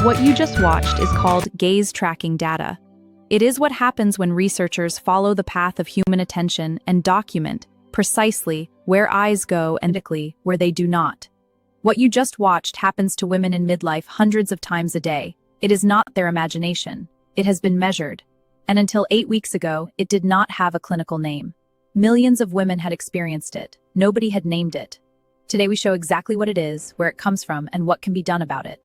What you just watched is called gaze tracking data. It is what happens when researchers follow the path of human attention and document precisely where eyes go and where they do not. What you just watched happens to women in midlife hundreds of times a day. It is not their imagination. It has been measured. And until 8 weeks ago, it did not have a clinical name. Millions of women had experienced it. Nobody had named it. Today we show exactly what it is, where it comes from, and what can be done about it.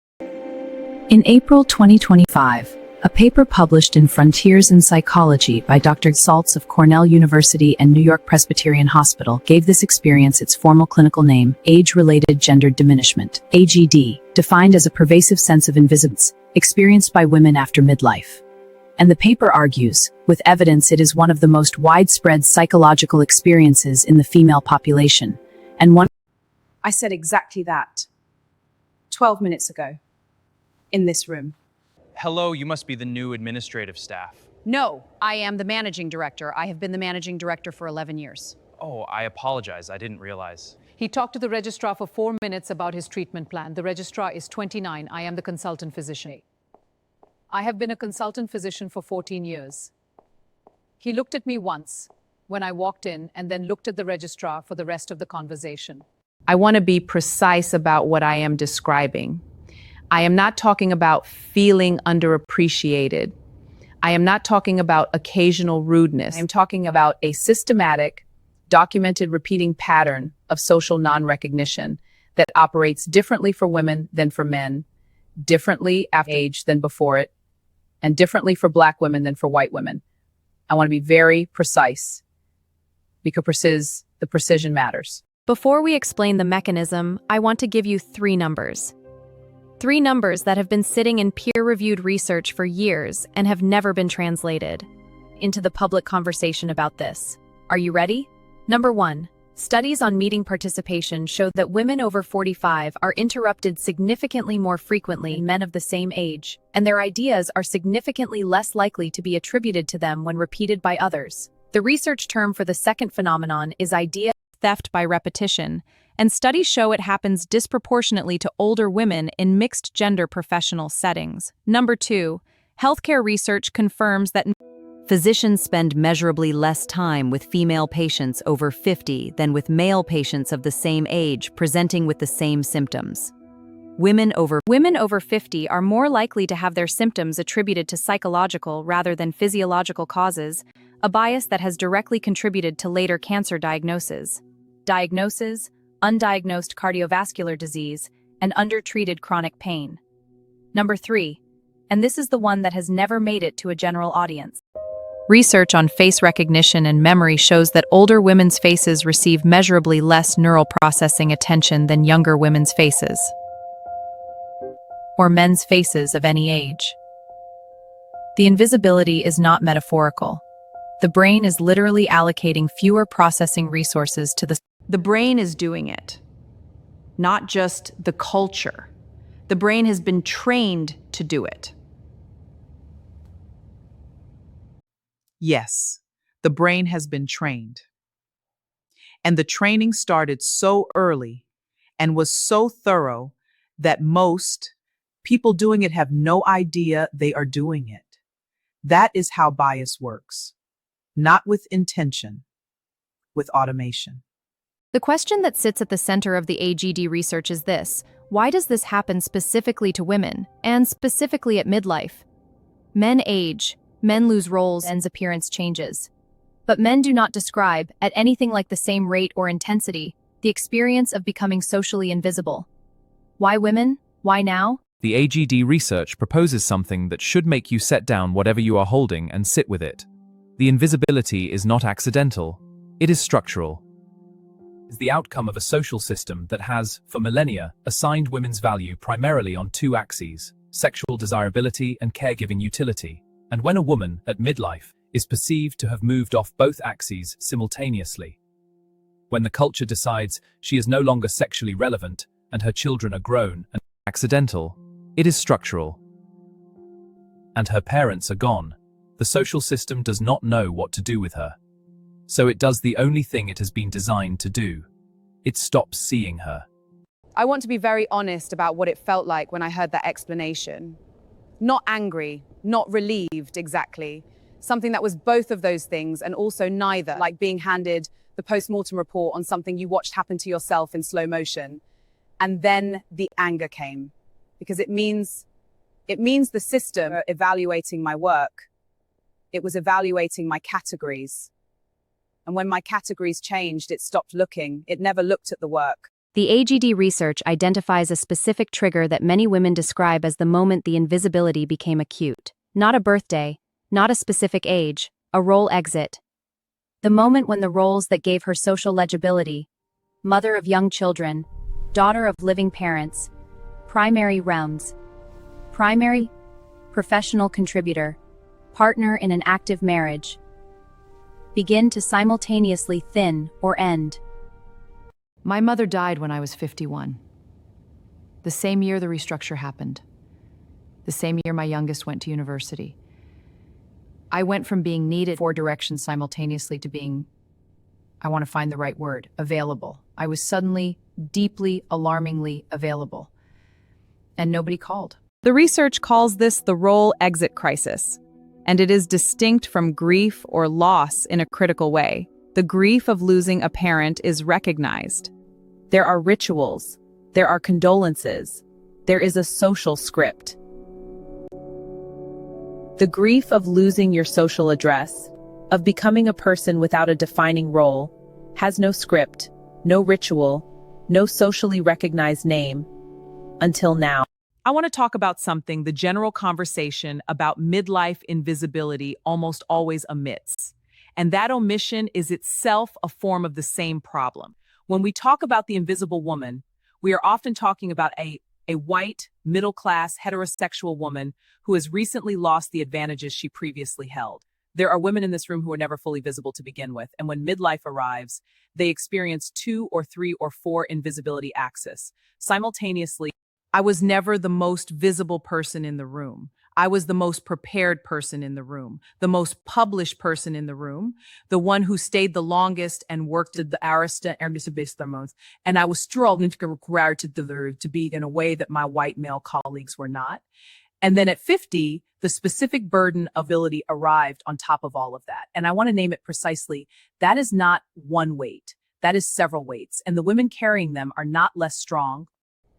In April 2025, a paper published in Frontiers in Psychology by Dr. Saltz of Cornell University and New York Presbyterian Hospital gave this experience its formal clinical name, age-related gendered diminishment, AGD, defined as a pervasive sense of invisibility experienced by women after midlife. And the paper argues, with evidence, it is one of the most widespread psychological experiences in the female population. And one I said exactly that 12 minutes ago in this room. Hello, you must be the new administrative staff. No, I am the managing director. I have been the managing director for 11 years. Oh, I apologize. I didn't realize. He talked to the registrar for 4 minutes about his treatment plan. The registrar is 29. I am the consultant physician. I have been a consultant physician for 14 years. He looked at me once when I walked in and then looked at the registrar for the rest of the conversation. I want to be precise about what I am describing. I am not talking about feeling underappreciated. I am not talking about occasional rudeness. I am talking about a systematic, documented repeating pattern of social non-recognition that operates differently for women than for men, differently after age than before it, and differently for Black women than for white women. I want to be very precise because the precision matters. Before we explain the mechanism, I want to give you 3 numbers. 3 numbers that have been sitting in peer-reviewed research for years and have never been translated into the public conversation about this. Are you ready? Number 1. Studies on meeting participation show that women over 45 are interrupted significantly more frequently than men of the same age, and their ideas are significantly less likely to be attributed to them when repeated by others. The research term for the second phenomenon is idea theft by repetition, and studies show it happens disproportionately to older women in mixed-gender professional settings. Number 2, healthcare research confirms that physicians spend measurably less time with female patients over 50 than with male patients of the same age presenting with the same symptoms. Women over 50 are more likely to have their symptoms attributed to psychological rather than physiological causes, a bias that has directly contributed to later cancer diagnoses, undiagnosed cardiovascular disease, and undertreated chronic pain. Number 3, and this is the one that has never made it to a general audience. Research on face recognition and memory shows that older women's faces receive measurably less neural processing attention than younger women's faces, or men's faces of any age. The invisibility is not metaphorical. The brain is literally allocating fewer processing resources to the brain is doing it, not just the culture. The brain has been trained to do it. Yes, the brain has been trained. And the training started so early and was so thorough that most people doing it have no idea they are doing it. That is how bias works. Not with intention, with automation. The question that sits at the center of the AGD research is this: why does this happen specifically to women, and specifically at midlife? Men age, men lose roles, men's appearance changes. But men do not describe, at anything like the same rate or intensity, the experience of becoming socially invisible. Why women? Why now? The AGD research proposes something that should make you set down whatever you are holding and sit with it. The invisibility is not accidental, it is structural. It is the outcome of a social system that has, for millennia, assigned women's value primarily on 2 axes: sexual desirability and caregiving utility. And when a woman, at midlife, is perceived to have moved off both axes simultaneously, when the culture decides she is no longer sexually relevant and her children are grown and accidental, it is structural. And her parents are gone, the social system does not know what to do with her. So it does the only thing it has been designed to do. It stops seeing her. I want to be very honest about what it felt like when I heard that explanation. Not angry, not relieved exactly. Something that was both of those things and also neither, like being handed the post-mortem report on something you watched happen to yourself in slow motion. And then the anger came, because it means the system evaluating my work. It was evaluating my categories. And when my categories changed, it stopped looking. It never looked at the work. The AGD research identifies a specific trigger that many women describe as the moment the invisibility became acute. Not a birthday, not a specific age, a role exit. The moment when the roles that gave her social legibility, mother of young children, daughter of living parents, primary realms, primary, professional contributor, partner in an active marriage, begin to simultaneously thin or end. My mother died when I was 51. The same year the restructure happened. The same year my youngest went to university. I went from being needed 4 directions simultaneously to being, I want to find the right word, available. I was suddenly, deeply, alarmingly available. And nobody called. The research calls this the role exit crisis, and it is distinct from grief or loss in a critical way. The grief of losing a parent is recognized. There are rituals, there are condolences, there is a social script. The grief of losing your social address, of becoming a person without a defining role, has no script, no ritual, no socially recognized name, until now. I want to talk about something the general conversation about midlife invisibility almost always omits. And that omission is itself a form of the same problem. When we talk about the invisible woman, we are often talking about a white, middle-class, heterosexual woman who has recently lost the advantages she previously held. There are women in this room who are never fully visible to begin with, and when midlife arrives, they experience 2 or 3 or 4 invisibility axes. Simultaneously, I was never the most visible person in the room. I was the most prepared person in the room, the most published person in the room, the one who stayed the longest and worked at the arista and I was strong required to be in a way that my white male colleagues were not. And then at 50, the specific burden of ability arrived on top of all of that. And I want to name it precisely. That is not one weight. That is several weights. And the women carrying them are not less strong.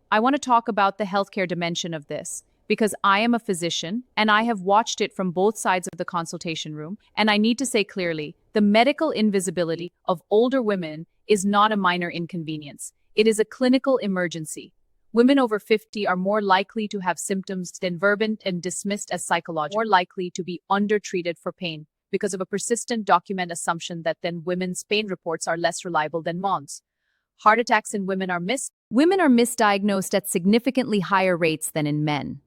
I want to talk about the healthcare dimension of this, because I am a physician and I have watched it from both sides of the consultation room. And I need to say clearly, the medical invisibility of older women is not a minor inconvenience. It is a clinical emergency. Women over 50 are more likely to have symptoms than verbal and dismissed as psychological, more likely to be undertreated for pain because of a persistent document assumption that then women's pain reports are less reliable than men's. Heart attacks in women are misdiagnosed at significantly higher rates than in men,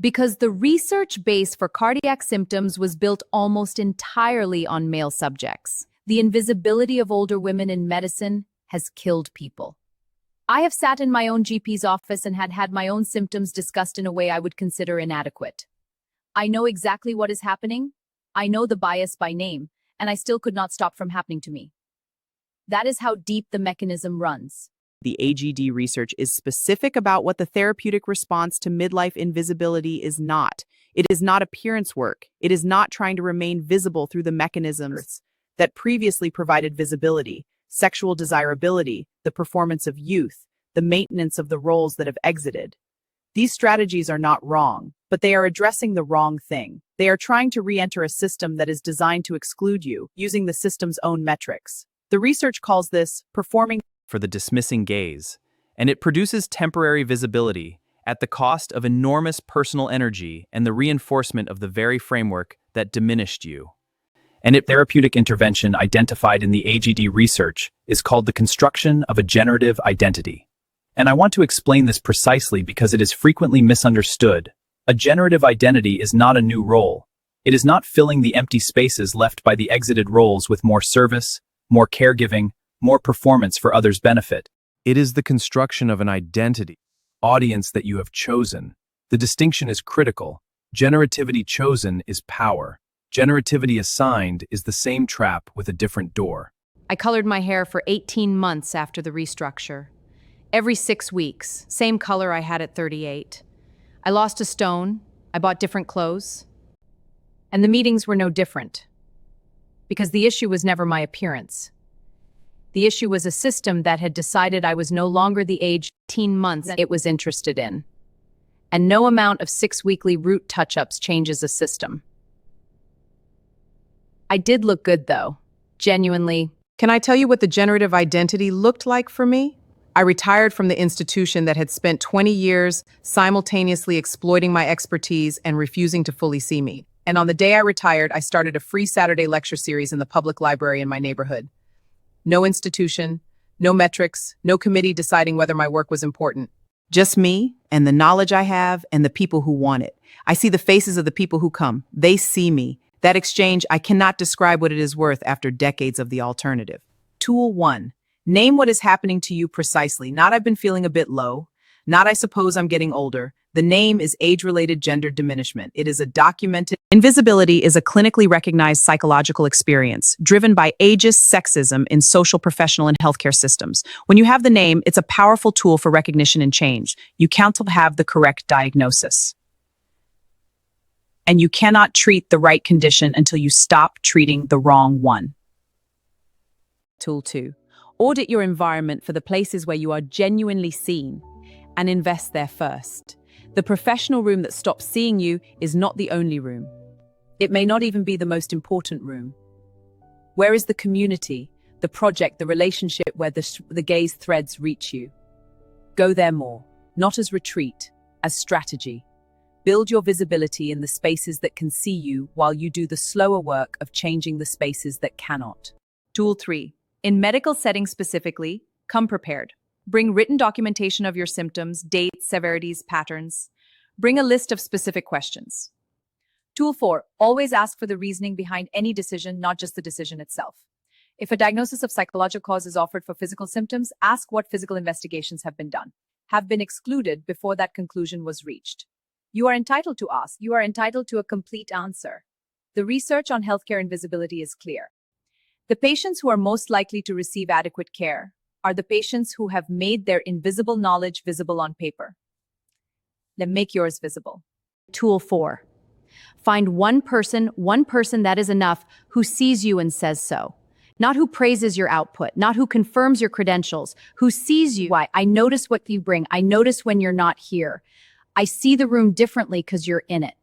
because the research base for cardiac symptoms was built almost entirely on male subjects. The invisibility of older women in medicine has killed people. I have sat in my own GP's office and had my own symptoms discussed in a way I would consider inadequate. I know exactly what is happening. I know the bias by name, and I still could not stop from happening to me. That is how deep the mechanism runs. The AGD research is specific about what the therapeutic response to midlife invisibility is not. It is not appearance work. It is not trying to remain visible through the mechanisms that previously provided visibility, sexual desirability, the performance of youth, the maintenance of the roles that have exited. These strategies are not wrong, but they are addressing the wrong thing. They are trying to re-enter a system that is designed to exclude you, using the system's own metrics. The research calls this performing for the dismissing gaze, and it produces temporary visibility at the cost of enormous personal energy and the reinforcement of the very framework that diminished you. And therapeutic intervention identified in the AGD research is called the construction of a generative identity. And I want to explain this precisely because it is frequently misunderstood. A generative identity is not a new role. It is not filling the empty spaces left by the exited roles with more service, more caregiving, more performance for others' benefit. It is the construction of an identity, audience that you have chosen. The distinction is critical. Generativity chosen is power. Generativity assigned is the same trap with a different door. I colored my hair for 18 months after the restructure. Every 6 weeks, same color I had at 38. I lost a stone. I bought different clothes. And the meetings were no different. Because the issue was never my appearance. The issue was a system that had decided I was no longer the age 18 months it was interested in. And no amount of 6 weekly root touch-ups changes a system. I did look good, though. Genuinely. Can I tell you what the generative identity looked like for me? I retired from the institution that had spent 20 years simultaneously exploiting my expertise and refusing to fully see me. And on the day I retired, I started a free Saturday lecture series in the public library in my neighborhood. No institution, no metrics, no committee deciding whether my work was important. Just me and the knowledge I have and the people who want it. I see the faces of the people who come. They see me. That exchange, I cannot describe what it is worth after decades of the alternative. Tool 1. Name what is happening to you precisely. Not I've been feeling a bit low. Not I suppose I'm getting older. The name is age-related gendered diminishment. It is a documented... Invisibility is a clinically recognized psychological experience driven by ageist sexism in social, professional, and healthcare systems. When you have the name, it's a powerful tool for recognition and change. You can't have the correct diagnosis. And you cannot treat the right condition until you stop treating the wrong one. Tool 2. Audit your environment for the places where you are genuinely seen and invest there first. The professional room that stops seeing you is not the only room. It may not even be the most important room. Where is the community, the project, the relationship where the gaze threads reach you? Go there more, not as retreat, as strategy. Build your visibility in the spaces that can see you while you do the slower work of changing the spaces that cannot. Tool 3. In medical settings specifically, come prepared. Bring written documentation of your symptoms, dates, severities, patterns. Bring a list of specific questions. Tool 4. Always ask for the reasoning behind any decision, not just the decision itself. If a diagnosis of psychological cause is offered for physical symptoms, ask what physical investigations have been done, have been excluded before that conclusion was reached. You are entitled to ask. You are entitled to a complete answer. The research on healthcare invisibility is clear. The patients who are most likely to receive adequate care are the patients who have made their invisible knowledge visible on paper. Then make yours visible. Tool 4. Find one person that is enough, who sees you and says so. Not who praises your output, not who confirms your credentials, who sees you. Why? I notice what you bring. I notice when you're not here. I see the room differently because you're in it.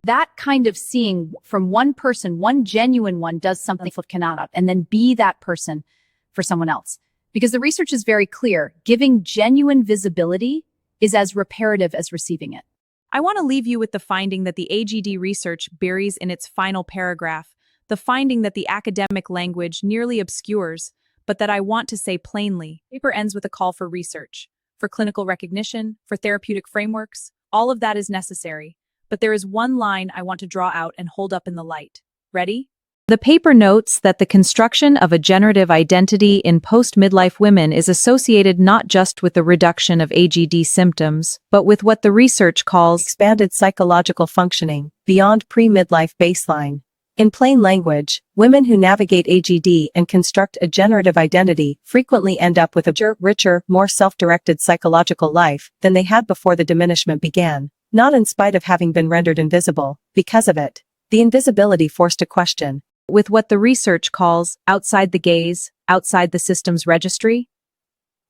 That kind of seeing from one person, one genuine one, does something cannot, and then be that person for someone else. Because the research is very clear, giving genuine visibility is as reparative as receiving it. I want to leave you with the finding that the AGD research buries in its final paragraph, the finding that the academic language nearly obscures, but that I want to say plainly. The paper ends with a call for research, for clinical recognition, for therapeutic frameworks. All of that is necessary. But there is one line I want to draw out and hold up in the light. Ready? The paper notes that the construction of a generative identity in post-midlife women is associated not just with the reduction of AGD symptoms, but with what the research calls expanded psychological functioning beyond pre-midlife baseline. In plain language, women who navigate AGD and construct a generative identity frequently end up with a richer, more self-directed psychological life than they had before the diminishment began. Not in spite of having been rendered invisible, because of it. The invisibility forced a question. With what the research calls outside the gaze, outside the system's registry?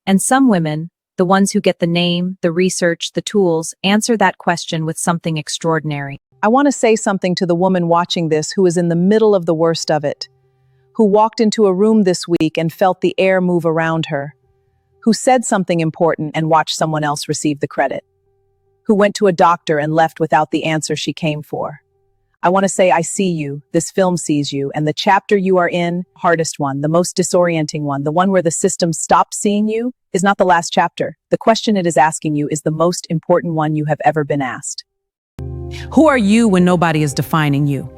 And some women, the ones who get the name, the research, the tools, answer that question with something extraordinary. I want to say something to the woman watching this who is in the middle of the worst of it, who walked into a room this week and felt the air move around her, who said something important and watched someone else receive the credit, who went to a doctor and left without the answer she came for. I want to say I see you, this film sees you, and the chapter you are in, hardest one, the most disorienting one, the one where the system stopped seeing you, is not the last chapter. The question it is asking you is the most important one you have ever been asked. Who are you when nobody is defining you?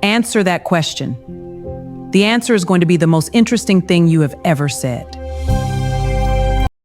Answer that question. The answer is going to be the most interesting thing you have ever said.